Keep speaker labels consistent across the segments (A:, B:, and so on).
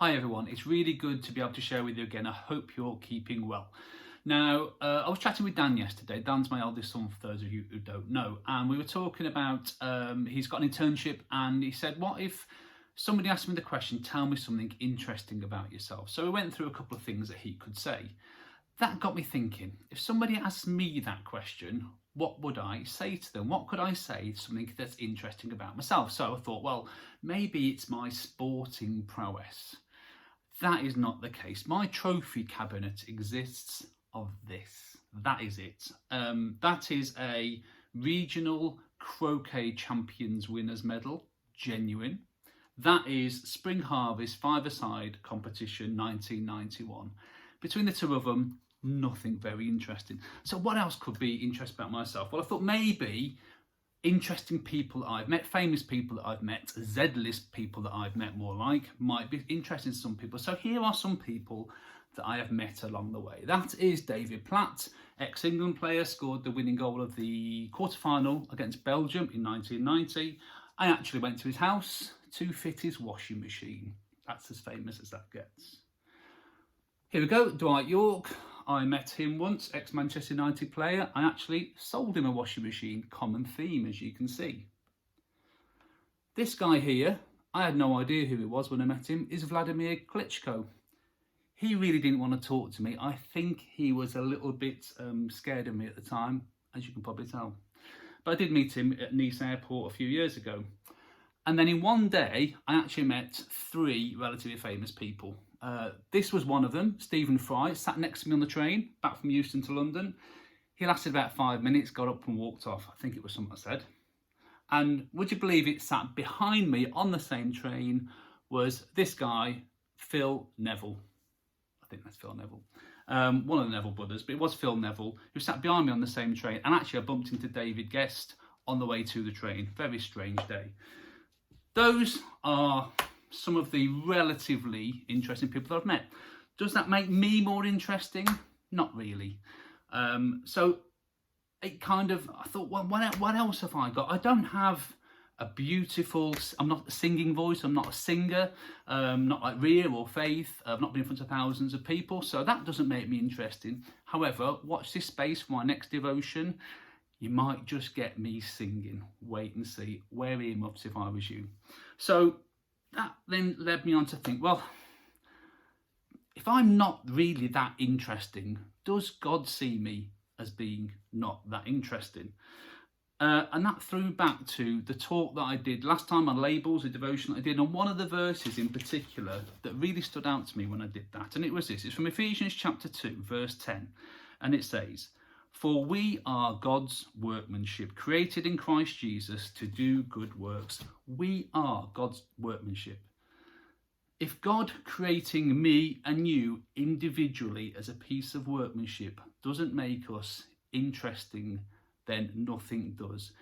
A: Hi everyone, it's really good to be able to share with you again. I hope you're keeping well. Now, I was chatting with Dan yesterday. Dan's my eldest son, for those of you who don't know, and we were talking about he's got an internship, and he said, what if somebody asked me the question, tell me something interesting about yourself? So we went through a couple of things that he could say. That got me thinking, if somebody asked me that question, what would I say to them? What could I say, something that's interesting about myself? So I thought, well, maybe it's my sporting prowess. That is not the case. My trophy cabinet exists of this. That is it. That is a regional croquet champions winners medal, genuine. That is Spring Harvest five-a-side competition 1991. Between the two of them, nothing very interesting. So what else could be interesting about myself? Well, I thought maybe interesting people that I've met, famous people that I've met, Z-list people that I've met more like, might be interesting to some people. So here are some people that I have met along the way. That is David Platt, ex-England player, scored the winning goal of the quarter-final against Belgium in 1990. I actually went to his house to fit his washing machine. That's as famous as that gets. Here we go, Dwight Yorke. I met him once, ex-Manchester United player. I actually sold him a washing machine, common theme as you can see. This guy here, I had no idea who he was when I met him, is Vladimir Klitschko. He really didn't want to talk to me. I think he was a little bit scared of me at the time, as you can probably tell. But I did meet him at Nice airport a few years ago. And then in one day, I actually met three relatively famous people. This was one of them, Stephen Fry, sat next to me on the train, back from Euston to London. He lasted about 5 minutes, got up and walked off. I think it was something I said. And would you believe it, sat behind me on the same train was this guy, Phil Neville. I think that's Phil Neville. One of the Neville brothers, but it was Phil Neville, who sat behind me on the same train. And actually I bumped into David Guest on the way to the train. Very strange day. Those are some of the relatively interesting people that I've met. Does that make me more interesting? Not really. So it kind of, I thought, well, what else have I got? I don't have a beautiful, I'm not a singing voice, I'm not a singer, not like Rhea or Faith, I've not been in front of thousands of people, so that doesn't make me interesting. However, watch this space for my next devotion. You might just get me singing. Wait and see. Wear earmuffs if I was you. So that then led me on to think, well, if I'm not really that interesting, does God see me as being not that interesting? And that threw back to the talk that I did last time on labels, a devotion that I did, and one of the verses in particular that really stood out to me when I did that. And it was this. It's from Ephesians chapter 2, verse 10. And it says, "For we are God's workmanship, created in Christ Jesus to do good works." We are God's workmanship. If God creating me and you individually as a piece of workmanship doesn't make us interesting, then nothing does.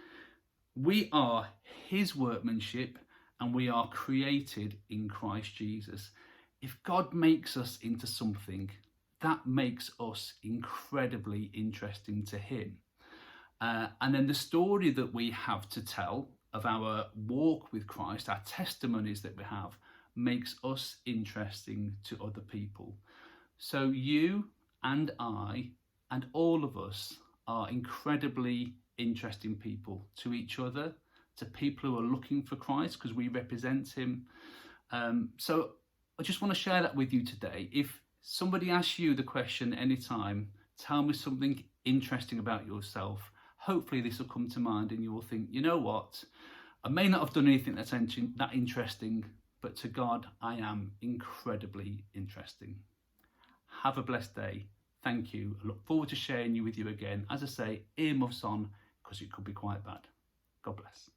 A: We are his workmanship and we are created in Christ Jesus. If God makes us into something, that makes us incredibly interesting to him. And then the story that we have to tell of our walk with Christ, our testimonies that we have, makes us interesting to other people. So you and I and all of us are incredibly interesting people to each other, to people who are looking for Christ because we represent him. So I just want to share that with you today. If somebody asks you the question anytime, tell me something interesting about yourself, hopefully this will come to mind and you will think, you know what, I may not have done anything that's that interesting, but to God, I am incredibly interesting. Have a blessed day. Thank you. I look forward to sharing you with you again. As I say, earmuffs on, because it could be quite bad. God bless.